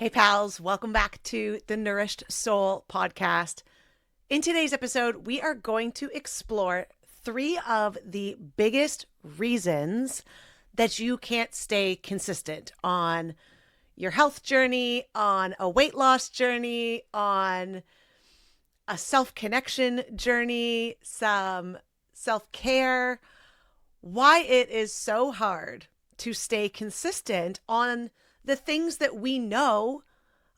Hey pals, welcome back to the Nourished Soul Podcast. In today's episode, we are going to explore 3 of the biggest reasons that you can't stay consistent on your health journey, on a weight loss journey, on a self-connection journey, some self-care, why it is so hard to stay consistent on the things that we know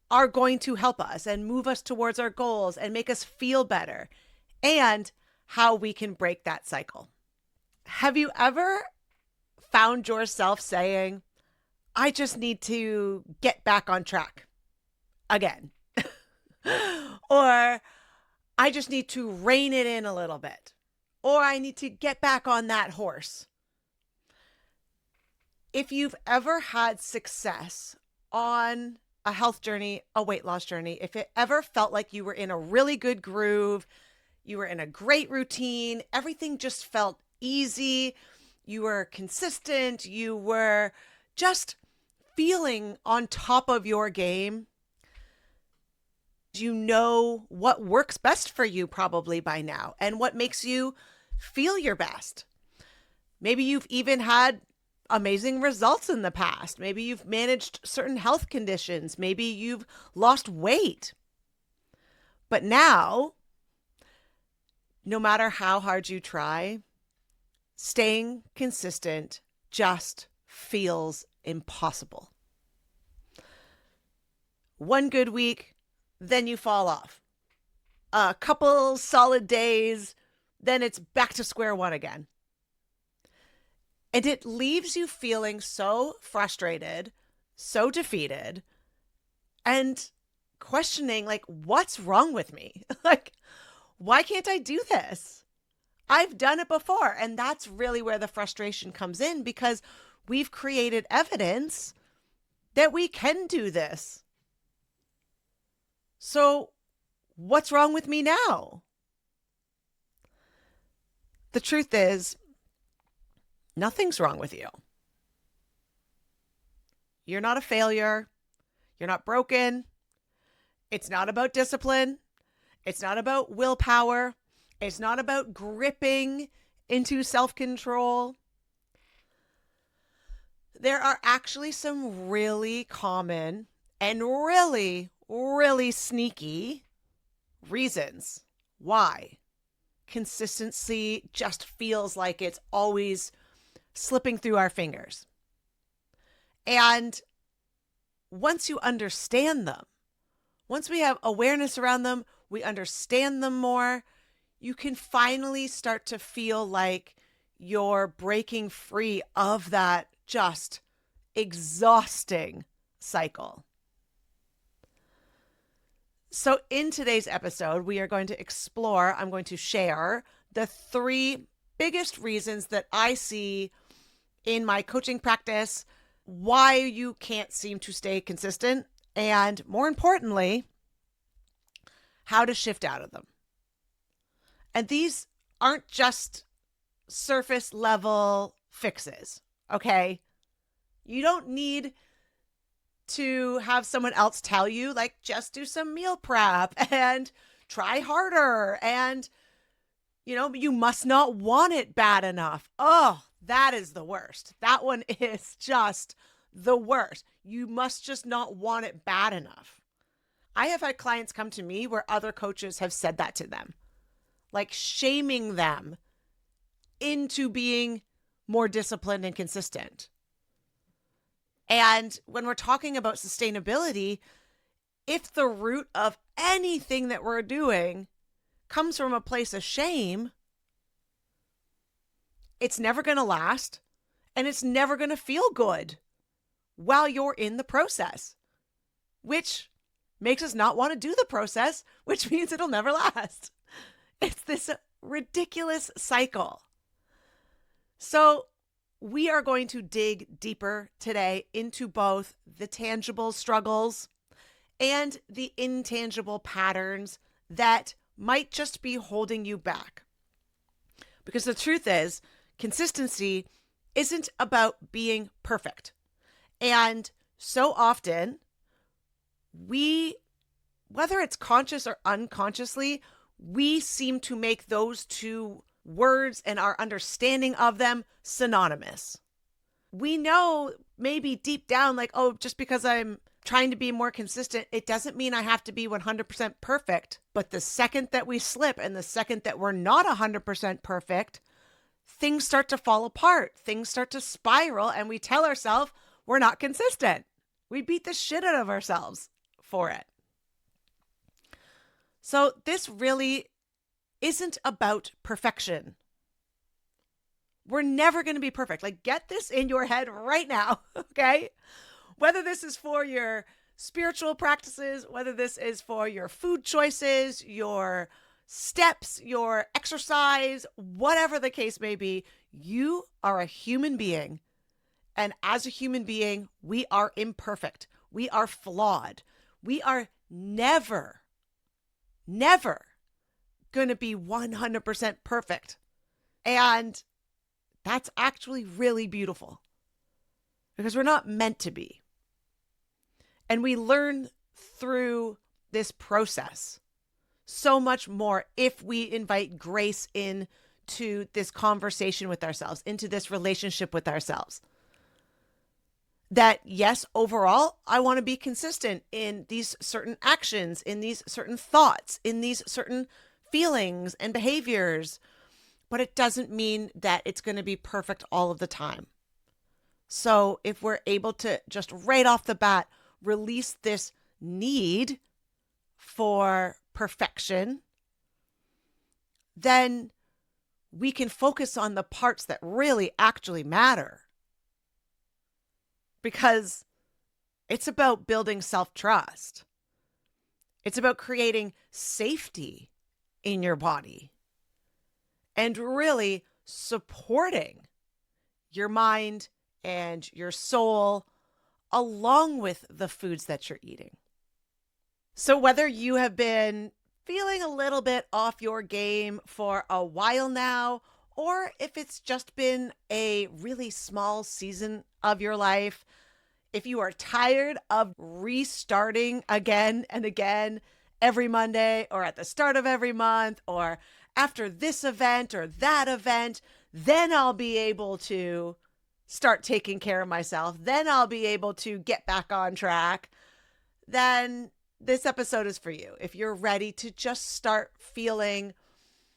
are going to help us and move us towards our goals and make us feel better, and how we can break that cycle. Have you ever found yourself saying, I just need to get back on track again? Or I just need to rein it in a little bit. Or I need to get back on that horse. If you've ever had success on a health journey, a weight loss journey, if it ever felt like you were in a really good groove, you were in a great routine, everything just felt easy, you were consistent, you were just feeling on top of your game, you know what works best for you probably by now and what makes you feel your best. Maybe you've even had amazing results in the past. Maybe you've managed certain health conditions. Maybe you've lost weight. But now, no matter how hard you try, staying consistent just feels impossible. One good week, then you fall off. A couple solid days, then it's back to square one again. And it leaves you feeling so frustrated, so defeated, and questioning, like, what's wrong with me? Like, why can't I do this? I've done it before. And that's really where the frustration comes in, because we've created evidence that we can do this. So what's wrong with me now? The truth is, nothing's wrong with you. You're not a failure. You're not broken. It's not about discipline. It's not about willpower. It's not about gripping into self-control. There are actually some really common and really, really sneaky reasons why consistency just feels like it's always slipping through our fingers. And once you understand them, once we have awareness around them, we understand them more, you can finally start to feel like you're breaking free of that just exhausting cycle. So in today's episode, we are going to explore, I'm going to share the 3 biggest reasons that I see in my coaching practice why you can't seem to stay consistent, and more importantly, how to shift out of them. And these aren't just surface level fixes, okay? You don't need to have someone else tell you, like, just do some meal prep and try harder, and you must not want it bad enough. Oh, that is the worst. That one is just the worst. You must just not want it bad enough. I have had clients come to me where other coaches have said that to them, like shaming them into being more disciplined and consistent. And when we're talking about sustainability, if the root of anything that we're doing comes from a place of shame, it's never going to last, and it's never going to feel good while you're in the process, which makes us not want to do the process, which means it'll never last. It's this ridiculous cycle. So we are going to dig deeper today into both the tangible struggles and the intangible patterns that might just be holding you back. Because the truth is, consistency isn't about being perfect. And so often we, whether it's conscious or unconsciously, we seem to make those two words and our understanding of them synonymous. We know maybe deep down, like, oh, just because I'm trying to be more consistent, it doesn't mean I have to be 100% perfect. But the second that we slip and the second that we're not 100% perfect, things start to fall apart. Things start to spiral, and we tell ourselves we're not consistent. We beat the shit out of ourselves for it. So this really isn't about perfection. We're never going to be perfect. Like, get this in your head right now, okay? Whether this is for your spiritual practices, whether this is for your food choices, your steps, your exercise, whatever the case may be, you are a human being. And as a human being, we are imperfect. We are flawed. We are never going to be 100% perfect. And that's actually really beautiful because we're not meant to be. And we learn through this process so much more if we invite grace into this conversation with ourselves, into this relationship with ourselves. That yes, overall, I want to be consistent in these certain actions, in these certain thoughts, in these certain feelings and behaviors, but it doesn't mean that it's going to be perfect all of the time. So if we're able to just right off the bat release this need for perfection, then we can focus on the parts that really actually matter. Because it's about building self-trust. It's about creating safety in your body and really supporting your mind and your soul along with the foods that you're eating. So whether you have been feeling a little bit off your game for a while now, or if it's just been a really small season of your life, if you are tired of restarting again and again every Monday or at the start of every month or after this event or that event, then I'll be able to start taking care of myself. Then I'll be able to get back on track. Then this episode is for you. If you're ready to just start feeling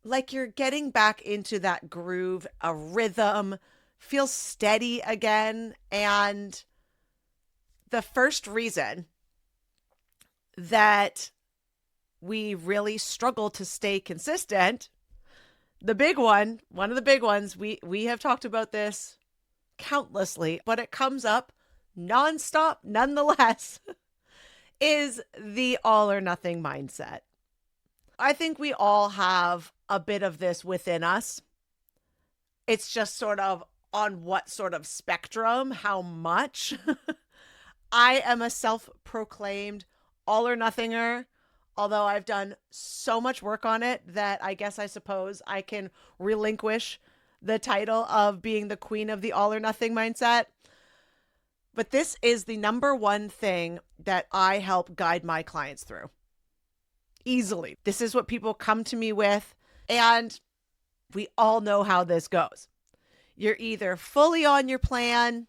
like you're getting back into that groove, a rhythm, feel steady again. And the first reason that we really struggle to stay consistent, the big one of the big ones, we have talked about this countlessly, but it comes up nonstop nonetheless, is the all or nothing mindset. I think we all have a bit of this within us. It's just sort of on what sort of spectrum, how much. I am a self-proclaimed all or nothinger, although I've done so much work on it that I suppose I can relinquish the title of being the queen of the all or nothing mindset. But this is the number one thing that I help guide my clients through. Easily. This is what people come to me with, and we all know how this goes. You're either fully on your plan,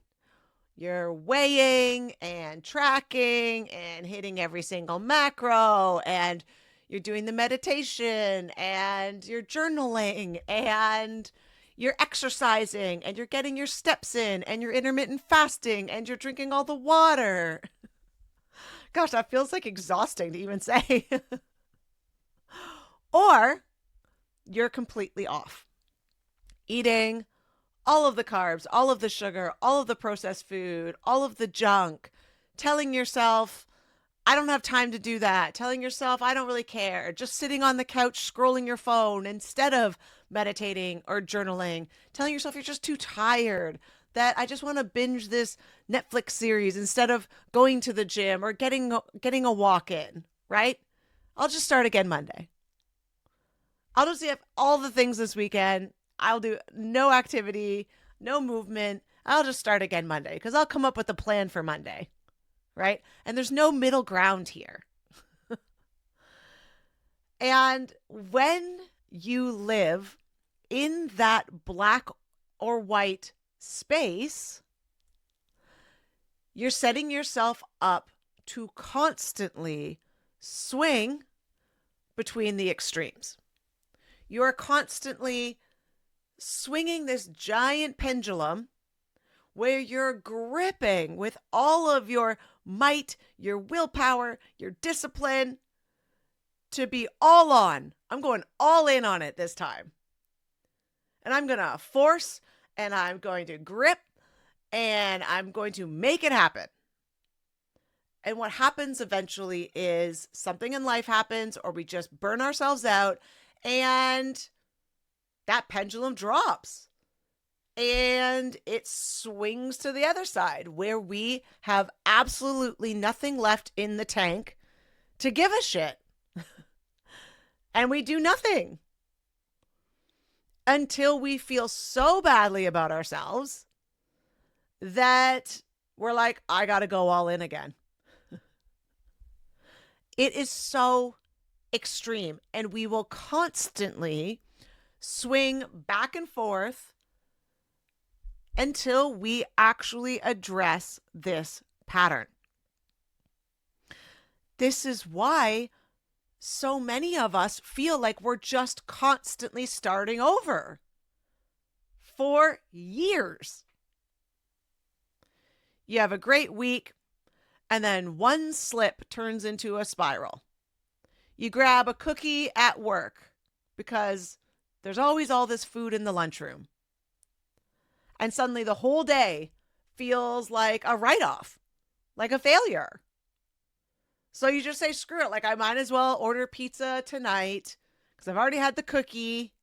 you're weighing and tracking and hitting every single macro, and you're doing the meditation and you're journaling and you're exercising and you're getting your steps in and you're intermittent fasting and you're drinking all the water. Gosh, that feels like exhausting to even say. Or you're completely off. Eating all of the carbs, all of the sugar, all of the processed food, all of the junk, telling yourself, I don't have time to do that. Telling yourself, I don't really care. Just sitting on the couch, scrolling your phone instead of meditating or journaling. Telling yourself you're just too tired, that I just want to binge this Netflix series instead of going to the gym or getting a walk in, right? I'll just start again Monday. I'll just have all the things this weekend. I'll do no activity, no movement. I'll just start again Monday because I'll come up with a plan for Monday. right? And there's no middle ground here. And when you live in that black or white space, you're setting yourself up to constantly swing between the extremes. You're constantly swinging this giant pendulum where you're gripping with all of your might, your willpower, your discipline to be all on. I'm going all in on it this time. And I'm going to force, and I'm going to grip, and I'm going to make it happen. And what happens eventually is something in life happens, or we just burn ourselves out, and that pendulum drops. And it swings to the other side where we have absolutely nothing left in the tank to give a shit. And we do nothing until we feel so badly about ourselves that we're like, I got to go all in again. It is so extreme, and we will constantly swing back and forth until we actually address this pattern. This is why so many of us feel like we're just constantly starting over for years. You have a great week, and then one slip turns into a spiral. You grab a cookie at work because there's always all this food in the lunchroom. And suddenly the whole day feels like a write-off, like a failure. So you just say, screw it. Like, I might as well order pizza tonight because I've already had the cookie.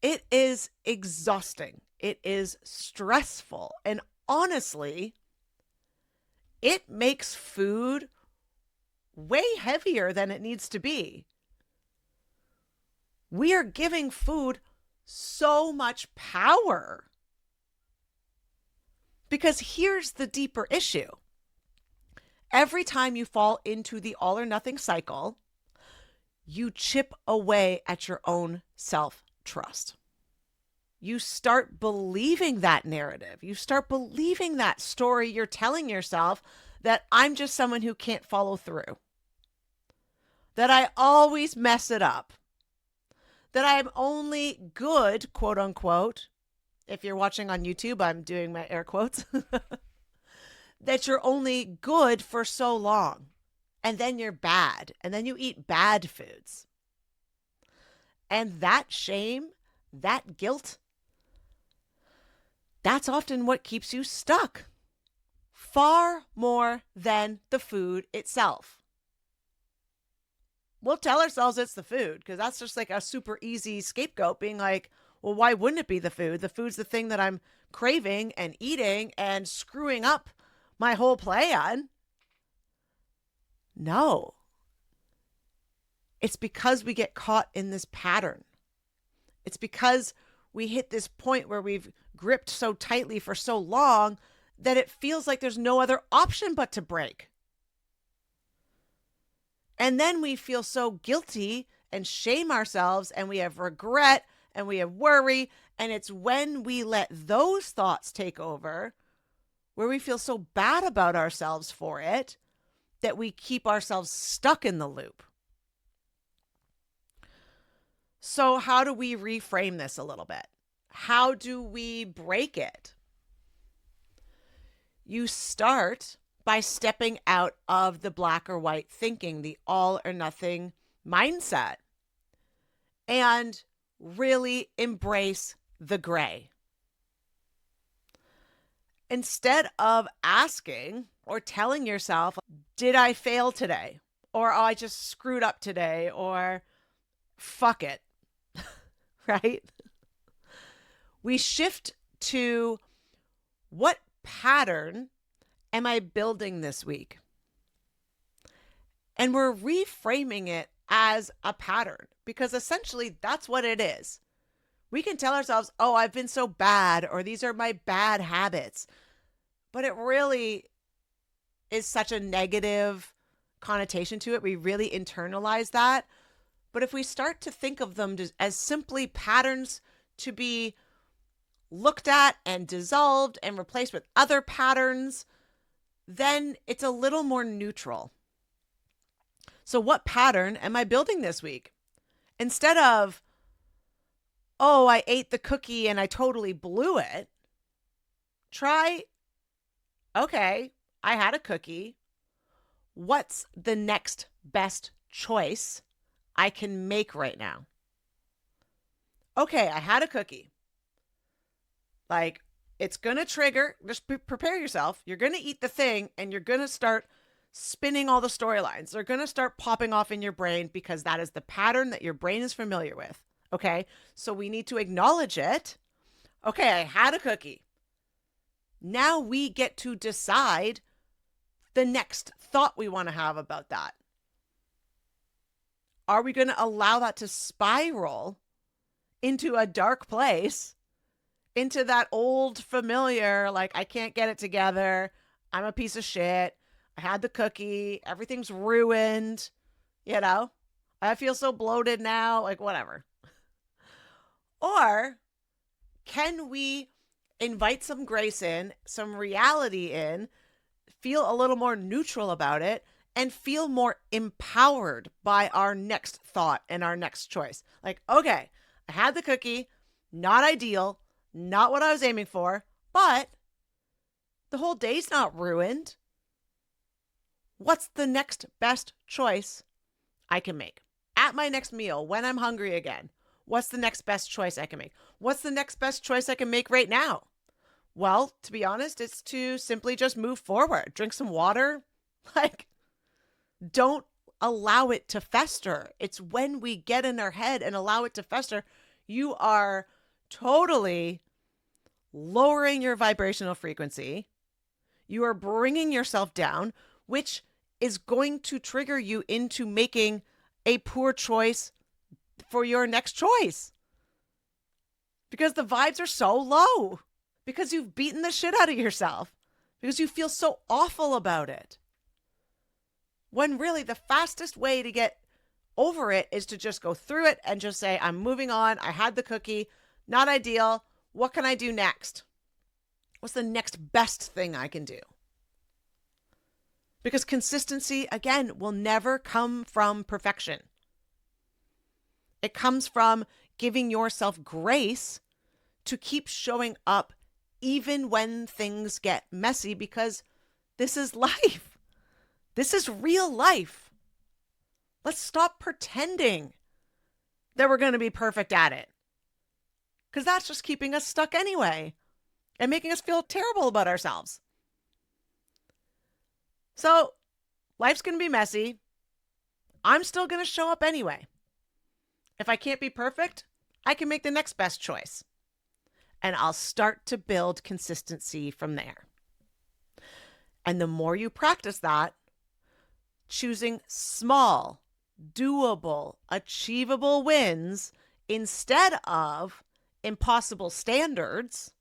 It is exhausting. It is stressful. And honestly, it makes food way heavier than it needs to be. We are giving food so much power. Because here's the deeper issue. Every time you fall into the all or nothing cycle, you chip away at your own self-trust. You start believing that narrative. You start believing that story you're telling yourself that I'm just someone who can't follow through, that I always mess it up, that I'm only good, quote unquote. If you're watching on YouTube, I'm doing my air quotes. That you're only good for so long, and then you're bad, and then you eat bad foods. And that shame, that guilt, that's often what keeps you stuck, far more than the food itself. We'll tell ourselves it's the food because that's just like a super easy scapegoat, being like, well, why wouldn't it be the food? The food's the thing that I'm craving and eating and screwing up my whole plan. No. It's because we get caught in this pattern. It's because we hit this point where we've gripped so tightly for so long that it feels like there's no other option but to break. And then we feel so guilty and shame ourselves, and we have regret and we have worry. And it's when we let those thoughts take over, where we feel so bad about ourselves for it, that we keep ourselves stuck in the loop. So how do we reframe this a little bit? How do we break it? You start by stepping out of the black or white thinking, the all or nothing mindset, and really embrace the gray. Instead of asking or telling yourself, did I fail today? Or, oh, I just screwed up today, or fuck it, right? We shift to, what pattern am I building this week? And we're reframing it as a pattern, because essentially that's what it is. We can tell ourselves, oh, I've been so bad, or these are my bad habits. But it really is such a negative connotation to it. We really internalize that. But if we start to think of them as simply patterns to be looked at and dissolved and replaced with other patterns, then it's a little more neutral. So what pattern am I building this week? Instead of, oh, I ate the cookie and I totally blew it, try, okay, I had a cookie. What's the next best choice I can make right now? Okay, I had a cookie. Like, it's going to trigger, just prepare yourself. You're going to eat the thing and you're going to start spinning all the storylines. They're going to start popping off in your brain because that is the pattern that your brain is familiar with. Okay, so we need to acknowledge it. Okay, I had a cookie. Now we get to decide the next thought we want to have about that. Are we going to allow that to spiral into a dark place, into that old familiar, like, I can't get it together, I'm a piece of shit, I had the cookie, everything's ruined, I feel so bloated now, like, whatever. Or can we invite some grace in, some reality in, feel a little more neutral about it, and feel more empowered by our next thought and our next choice? Like, okay, I had the cookie, not ideal, not what I was aiming for, but the whole day's not ruined. What's the next best choice I can make? At my next meal, when I'm hungry again, what's the next best choice I can make? What's the next best choice I can make right now? Well, to be honest, it's to simply just move forward. Drink some water. Like, don't allow it to fester. It's when we get in our head and allow it to fester, you are totally lowering your vibrational frequency. You are bringing yourself down, which is going to trigger you into making a poor choice for your next choice. Because the vibes are so low. Because you've beaten the shit out of yourself. Because you feel so awful about it. When really the fastest way to get over it is to just go through it and just say, I'm moving on. I had the cookie. Not ideal. What can I do next? What's the next best thing I can do? Because consistency, again, will never come from perfection. It comes from giving yourself grace to keep showing up even when things get messy, because this is life. This is real life. Let's stop pretending that we're going to be perfect at it, because that's just keeping us stuck anyway and making us feel terrible about ourselves. So life's going to be messy. I'm still going to show up anyway. If I can't be perfect, I can make the next best choice. And I'll start to build consistency from there. And the more you practice that, choosing small, doable, achievable wins instead of impossible standards,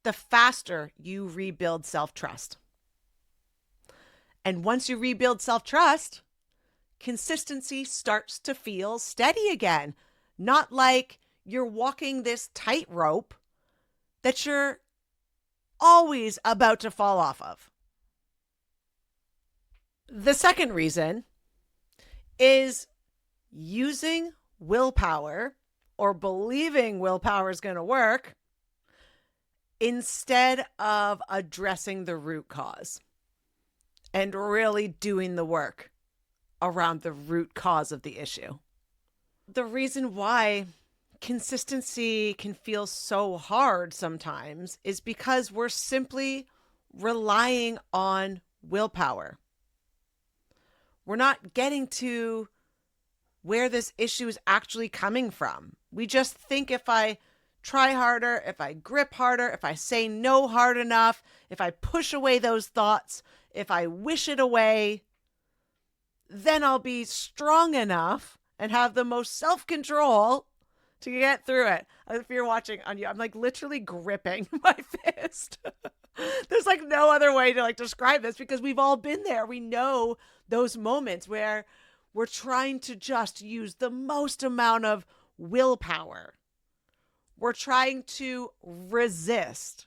the faster you rebuild self-trust. And once you rebuild self-trust, consistency starts to feel steady again. Not like you're walking this tightrope that you're always about to fall off of. The second reason is using willpower, or believing willpower is going to work, instead of addressing the root cause and really doing the work around the root cause of the issue. The reason why consistency can feel so hard sometimes is because we're simply relying on willpower. We're not getting to where this issue is actually coming from. We just think if I try harder, if I grip harder, if I say no hard enough, if I push away those thoughts, if I wish it away, then I'll be strong enough and have the most self-control to get through it. If you're watching on you, I'm like literally gripping my fist. There's like no other way to like describe this because we've all been there. We know those moments where we're trying to just use the most amount of willpower. We're trying to resist.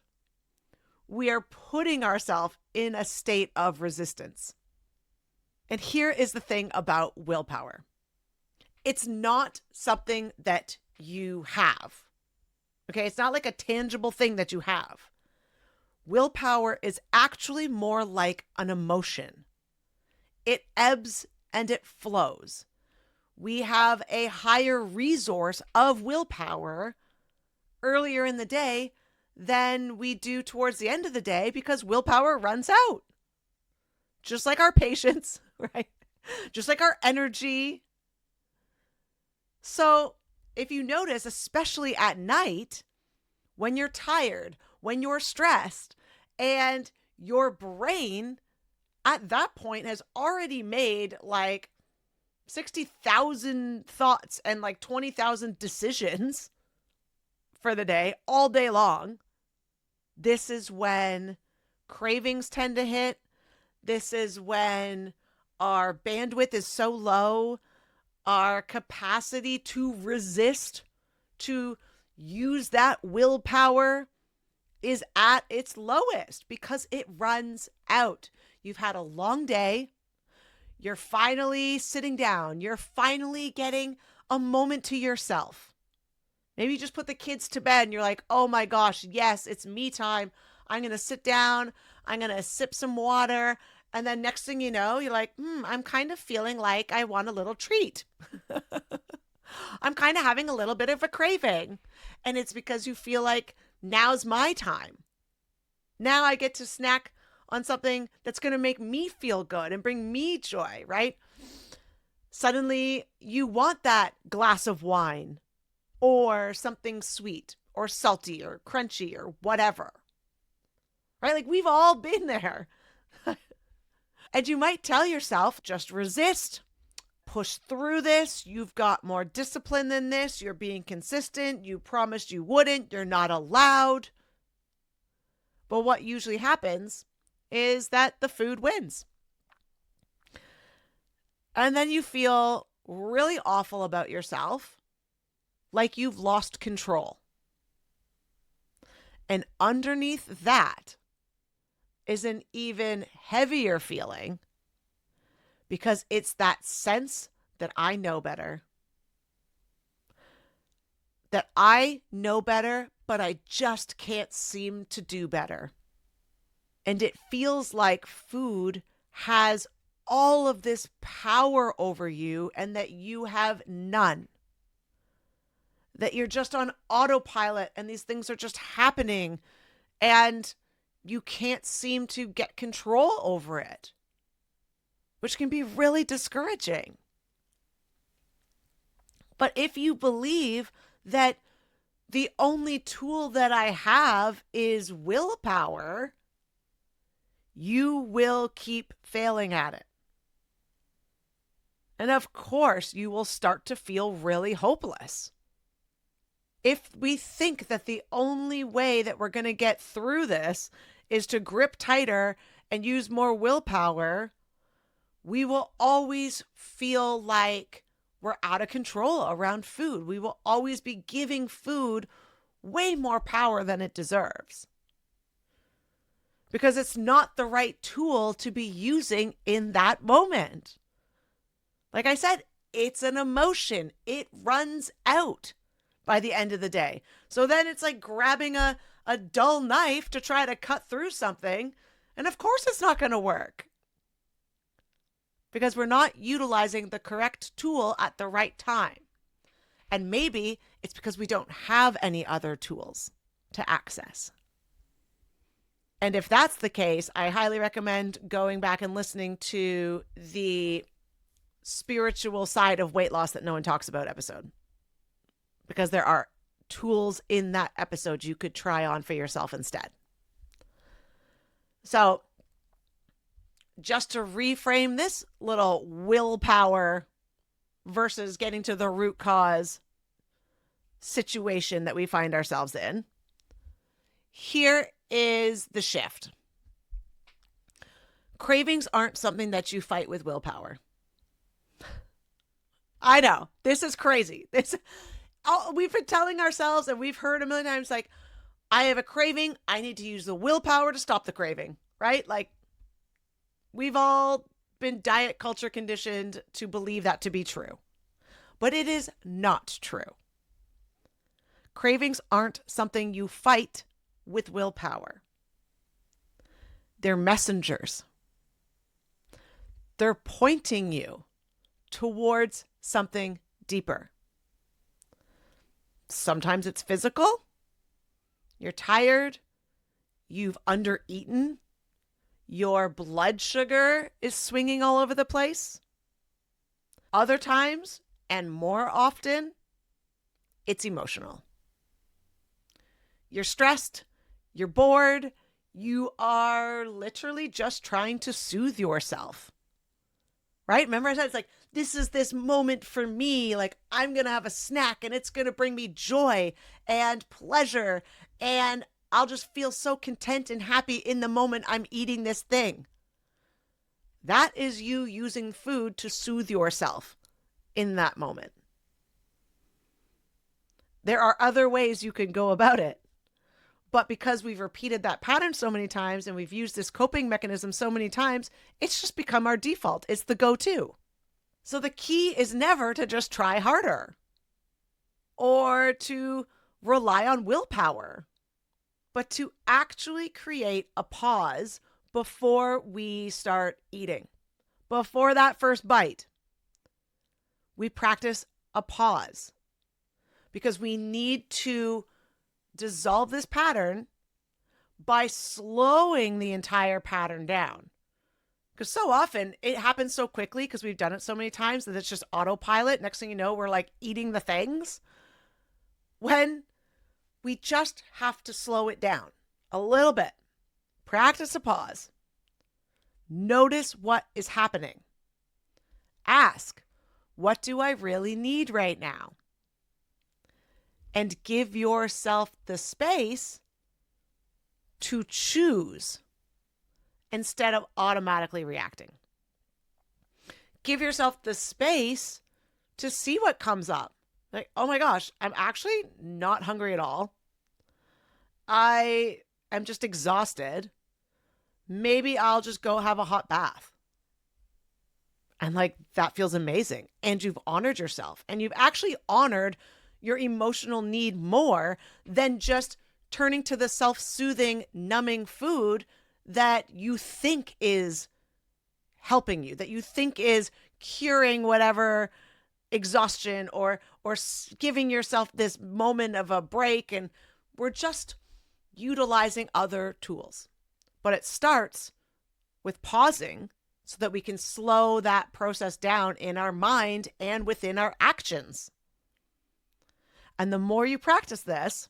We are putting ourselves in a state of resistance. And here is the thing about willpower. It's not something that you have. Okay, it's not like a tangible thing that you have. Willpower is actually more like an emotion. It ebbs and it flows. We have a higher resource of willpower earlier in the day than we do towards the end of the day because willpower runs out. Just like our patience, right? Just like our energy. So if you notice, especially at night, when you're tired, when you're stressed, and your brain at that point has already made like 60,000 thoughts and like 20,000 decisions for the day, all day long, this is when cravings tend to hit. This is when our bandwidth is so low, our capacity to resist, to use that willpower is at its lowest because it runs out. You've had a long day. You're finally sitting down. You're finally getting a moment to yourself. Maybe you just put the kids to bed and you're like, oh my gosh, yes, it's me time. I'm going to sit down. I'm going to sip some water. And then next thing you know, you're like, I'm kind of feeling like I want a little treat. I'm kind of having a little bit of a craving. And it's because you feel like now's my time. Now I get to snack on something that's going to make me feel good and bring me joy, right? Suddenly you want that glass of wine or something sweet or salty or crunchy or whatever, right? Like we've all been there. And you might tell yourself, just resist, push through this. You've got more discipline than this. You're being consistent. You promised you wouldn't. You're not allowed. But what usually happens is that the food wins. And then you feel really awful about yourself, like you've lost control. And underneath that is an even heavier feeling because it's that sense that I know better. That I know better, but I just can't seem to do better. And it feels like food has all of this power over you and that you have none. That you're just on autopilot and these things are just happening and you can't seem to get control over it, which can be really discouraging. But if you believe that the only tool that I have is willpower, you will keep failing at it. And of course, you will start to feel really hopeless. If we think that the only way that we're going to get through this is to grip tighter and use more willpower, we will always feel like we're out of control around food. We will always be giving food way more power than it deserves. Because it's not the right tool to be using in that moment. Like I said, it's an emotion. It runs out by the end of the day. So then it's like grabbing a dull knife to try to cut through something. And of course it's not going to work. Because we're not utilizing the correct tool at the right time. And maybe it's because we don't have any other tools to access. And if that's the case, I highly recommend going back and listening to the spiritual side of weight loss that no one talks about episode. Because there are tools in that episode you could try on for yourself instead. So just to reframe this little willpower versus getting to the root cause situation that we find ourselves in, here is the shift. Cravings aren't something that you fight with willpower. I know, this is crazy. We've been telling ourselves, and we've heard a million times, like, I have a craving, I need to use the willpower to stop the craving, right? Like, we've all been diet culture conditioned to believe that to be true. But it is not true. Cravings aren't something you fight with willpower. They're messengers. They're pointing you towards something deeper. Sometimes it's physical. You're tired. You've undereaten. Your blood sugar is swinging all over the place. Other times, and more often, it's emotional. You're stressed. You're bored. You are literally just trying to soothe yourself. Right? Remember I said, it's like, this is this moment for me. Like, I'm going to have a snack and it's going to bring me joy and pleasure. And I'll just feel so content and happy in the moment I'm eating this thing. That is you using food to soothe yourself in that moment. There are other ways you can go about it. But because we've repeated that pattern so many times and we've used this coping mechanism so many times, it's just become our default. It's the go-to. So the key is never to just try harder or to rely on willpower, but to actually create a pause before we start eating. Before that first bite, we practice a pause because we need to dissolve this pattern by slowing the entire pattern down. Because so often it happens so quickly because we've done it so many times that it's just autopilot. Next thing you know, we're like eating the things when we just have to slow it down a little bit. Practice a pause. Notice what is happening. Ask, what do I really need right now? And give yourself the space to choose instead of automatically reacting. Give yourself the space to see what comes up. Like, oh my gosh, I'm actually not hungry at all. I am just exhausted. Maybe I'll just go have a hot bath. And like, that feels amazing. And you've honored yourself. And you've actually honored your emotional need more than just turning to the self-soothing, numbing food that you think is helping you, that you think is curing whatever exhaustion or giving yourself this moment of a break. And we're just utilizing other tools. But it starts with pausing so that we can slow that process down in our mind and within our actions. And the more you practice this,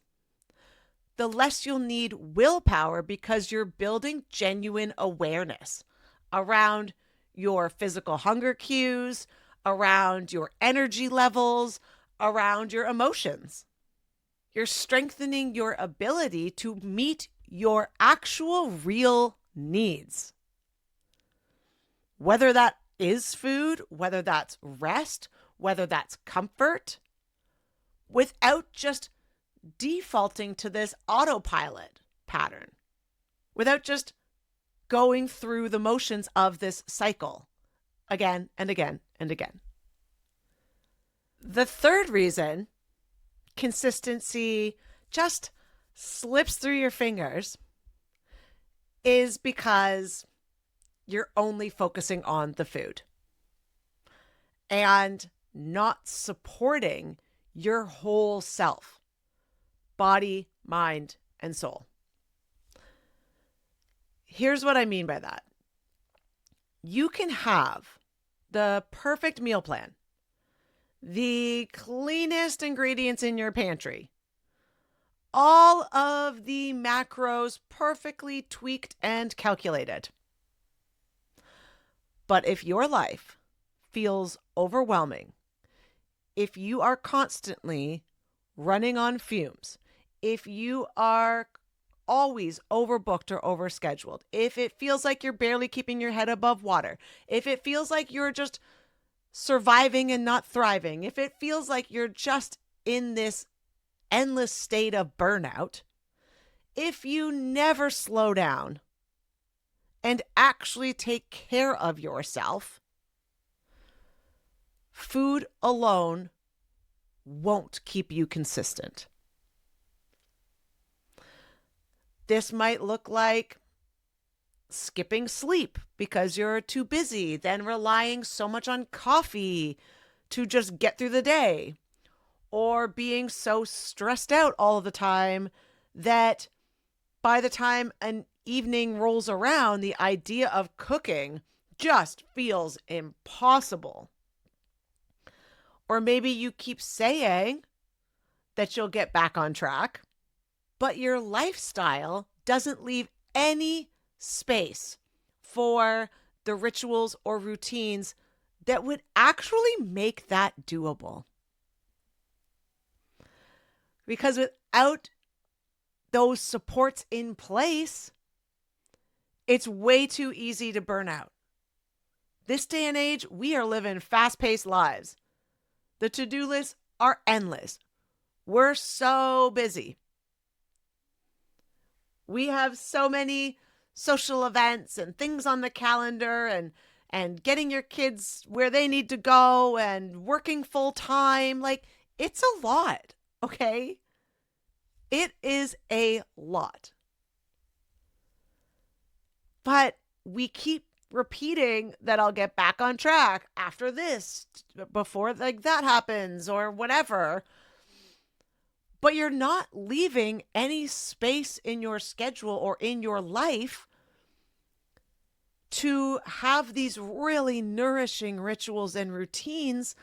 the less you'll need willpower because you're building genuine awareness around your physical hunger cues, around your energy levels, around your emotions. You're strengthening your ability to meet your actual real needs. Whether that is food, whether that's rest, whether that's comfort, without just defaulting to this autopilot pattern, without just going through the motions of this cycle again and again and again. The third reason consistency just slips through your fingers is because you're only focusing on the food and not supporting your whole self, body, mind, and soul. Here's what I mean by that. You can have the perfect meal plan, the cleanest ingredients in your pantry, all of the macros perfectly tweaked and calculated. But if your life feels overwhelming, if you are constantly running on fumes, if you are always overbooked or overscheduled, if it feels like you're barely keeping your head above water, if it feels like you're just surviving and not thriving, if it feels like you're just in this endless state of burnout, if you never slow down and actually take care of yourself, food alone won't keep you consistent. This might look like skipping sleep because you're too busy, then relying so much on coffee to just get through the day, or being so stressed out all the time that by the time an evening rolls around, the idea of cooking just feels impossible. Or maybe you keep saying that you'll get back on track, but your lifestyle doesn't leave any space for the rituals or routines that would actually make that doable. Because without those supports in place, it's way too easy to burn out. This day and age, we are living fast-paced lives. The to-do lists are endless. We're so busy. We have so many social events and things on the calendar, and getting your kids where they need to go and working full time. Like, it's a lot, okay? It is a lot. But we keep repeating that I'll get back on track after this, before like that happens or whatever. But you're not leaving any space in your schedule or in your life to have these really nourishing rituals and routines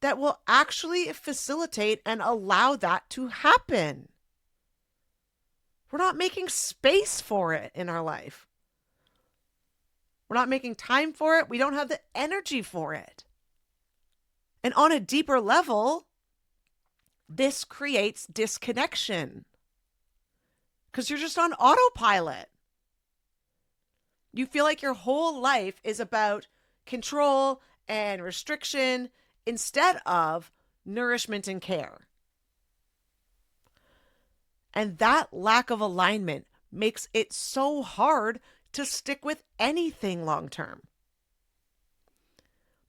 that will actually facilitate and allow that to happen. We're not making space for it in our life. We're not making time for it. We don't have the energy for it. And on a deeper level, this creates disconnection because you're just on autopilot. You feel like your whole life is about control and restriction instead of nourishment and care. And that lack of alignment makes it so hard to stick with anything long term.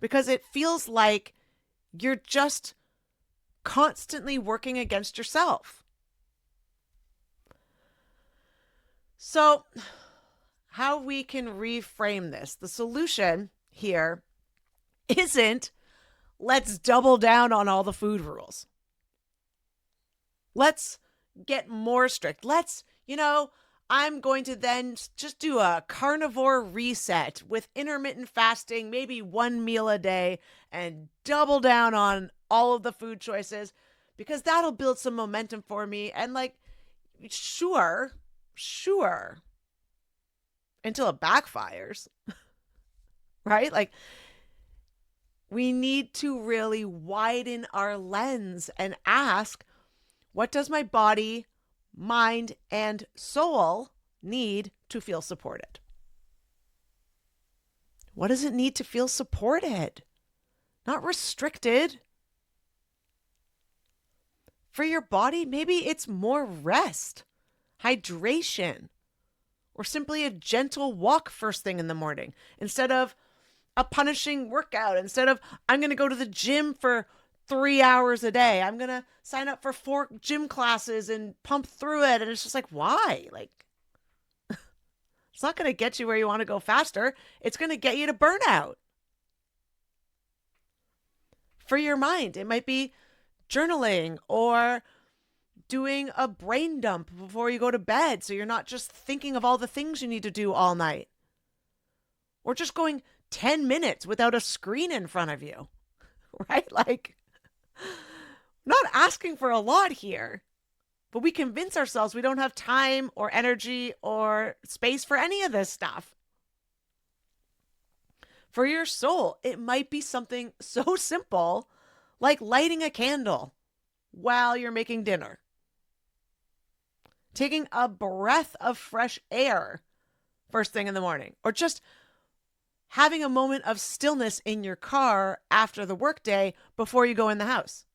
Because it feels like you're just constantly working against yourself. So, how we can reframe this? The solution here isn't let's double down on all the food rules. Let's get more strict. I'm going to then just do a carnivore reset with intermittent fasting, maybe one meal a day, and double down on all of the food choices because that'll build some momentum for me. And sure, until it backfires, right? We need to really widen our lens and ask, what does my body, mind, and soul need to feel supported? What does it need to feel supported? Not restricted. For your body, maybe it's more rest, hydration, or simply a gentle walk first thing in the morning instead of a punishing workout. Instead of, I'm going to go to the gym for 3 hours a day. I'm going to sign up for 4 gym classes and pump through it. And it's just why? It's not going to get you where you want to go faster. It's going to get you to burnout. For your mind, it might be journaling or doing a brain dump before you go to bed so you're not just thinking of all the things you need to do all night. Or just going 10 minutes without a screen in front of you, right? Not asking for a lot here, but we convince ourselves we don't have time or energy or space for any of this stuff. For your soul, it might be something so simple like lighting a candle while you're making dinner. Taking a breath of fresh air first thing in the morning, or just having a moment of stillness in your car after the workday before you go in the house.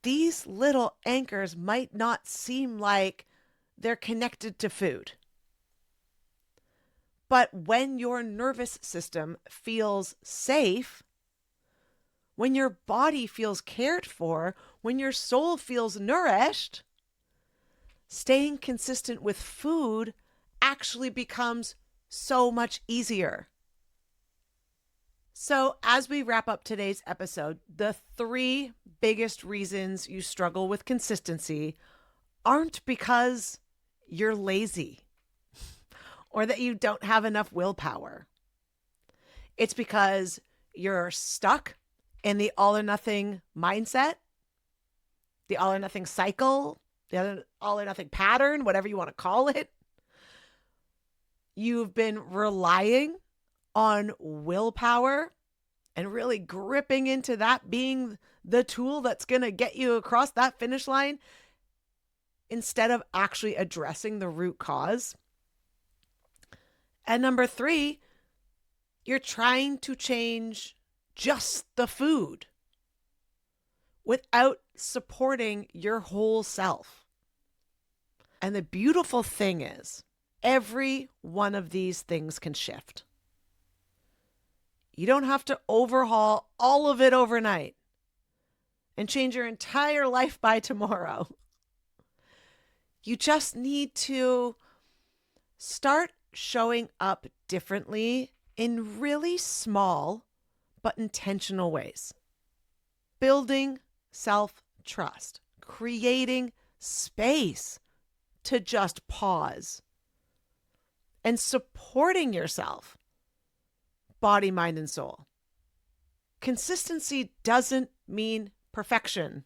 These little anchors might not seem like they're connected to food. But when your nervous system feels safe, when your body feels cared for, when your soul feels nourished, staying consistent with food actually becomes so much easier. So, as we wrap up today's episode, the 3 biggest reasons you struggle with consistency aren't because you're lazy or that you don't have enough willpower. It's because you're stuck in the all or nothing mindset, the all or nothing cycle, the all or nothing pattern, whatever you want to call it. You've been relying on willpower and really gripping into that being the tool that's going to get you across that finish line instead of actually addressing the root cause. And number 3, you're trying to change just the food without supporting your whole self. And the beautiful thing is, every one of these things can shift. You don't have to overhaul all of it overnight and change your entire life by tomorrow. You just need to start showing up differently in really small but intentional ways. Building self-trust, creating space to just pause, and supporting yourself, body, mind, and soul. Consistency doesn't mean perfection.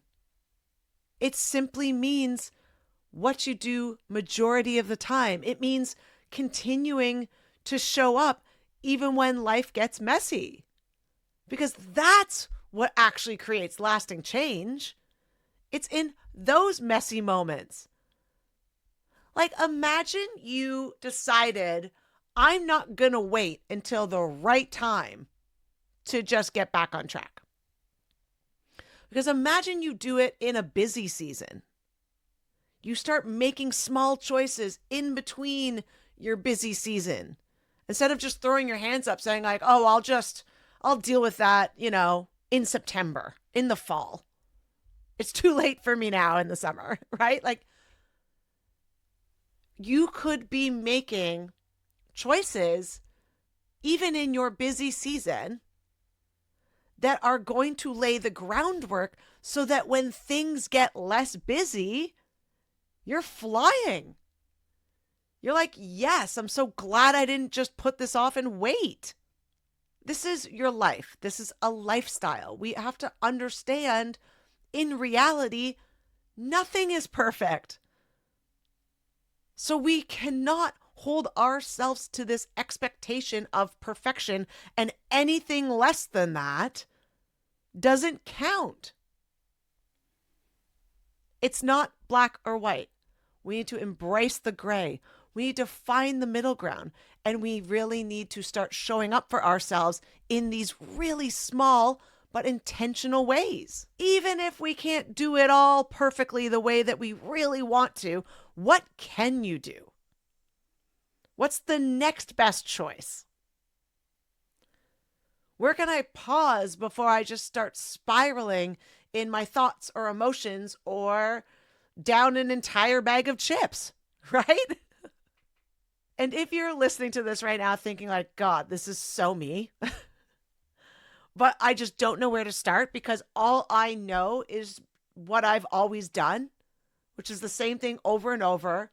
It simply means what you do majority of the time. It means continuing to show up even when life gets messy, because that's what actually creates lasting change. It's in those messy moments. Like, imagine you decided, I'm not going to wait until the right time to just get back on track. Because imagine you do it in a busy season. You start making small choices in between your busy season. Instead of just throwing your hands up saying like, oh, I'll deal with that, in September, in the fall. It's too late for me now in the summer, right? Like, you could be making choices even in your busy season that are going to lay the groundwork so that when things get less busy, you're flying. You're like, yes, I'm so glad I didn't just put this off and wait. This is your life. This is a lifestyle. We have to understand, in reality, nothing is perfect. So we cannot hold ourselves to this expectation of perfection, and anything less than that doesn't count. It's not black or white. We need to embrace the gray. We need to find the middle ground, and we really need to start showing up for ourselves in these really small but intentional ways. Even if we can't do it all perfectly the way that we really want to, what can you do? What's the next best choice? Where can I pause before I just start spiraling in my thoughts or emotions or down an entire bag of chips, right? And if you're listening to this right now thinking like, God, this is so me, but I just don't know where to start because all I know is what I've always done, which is the same thing over and over,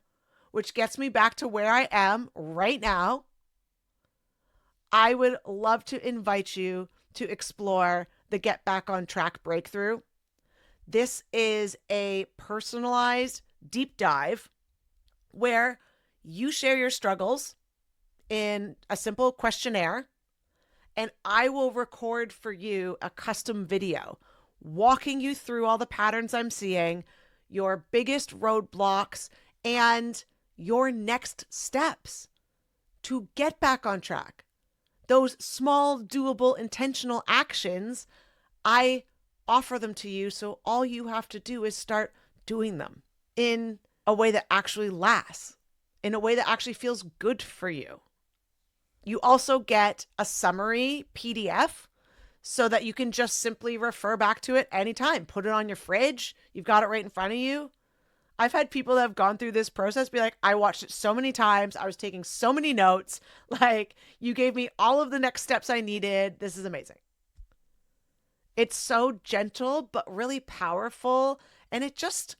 which gets me back to where I am right now, I would love to invite you to explore the Get Back on Track Breakthrough. This is a personalized deep dive where you share your struggles in a simple questionnaire, and I will record for you a custom video walking you through all the patterns I'm seeing, your biggest roadblocks, and your next steps to get back on track. Those small, doable, intentional actions, I offer them to you. So all you have to do is start doing them in a way that actually lasts, in a way that actually feels good for you. You also get a summary PDF so that you can just simply refer back to it anytime. Put it on your fridge. You've got it right in front of you. I've had people that have gone through this process be like, I watched it so many times. I was taking so many notes. Like, you gave me all of the next steps I needed. This is amazing. It's so gentle, but really powerful. And it just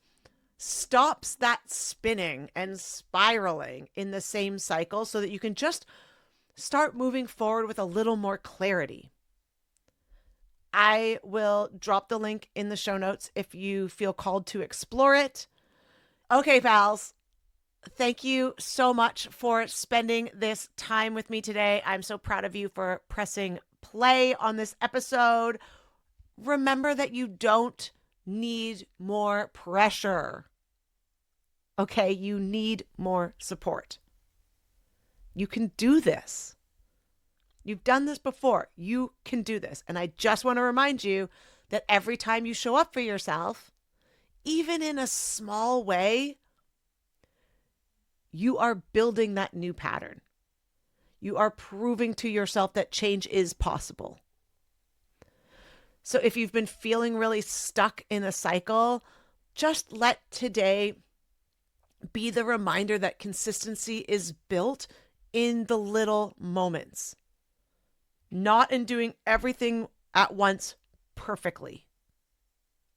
stops that spinning and spiraling in the same cycle so that you can just start moving forward with a little more clarity. I will drop the link in the show notes if you feel called to explore it. Okay, pals. Thank you so much for spending this time with me today. I'm so proud of you for pressing play on this episode. Remember that you don't need more pressure. Okay, you need more support. You can do this. You've done this before. You can do this. And I just want to remind you that every time you show up for yourself, even in a small way, you are building that new pattern. You are proving to yourself that change is possible. So if you've been feeling really stuck in a cycle, just let today be the reminder that consistency is built in the little moments, not in doing everything at once perfectly.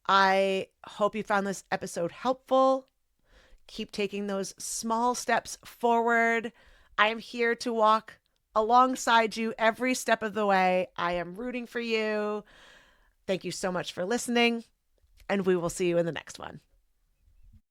I hope you found this episode helpful. Keep taking those small steps forward. I am here to walk alongside you every step of the way. I am rooting for you. Thank you so much for listening, and we will see you in the next one.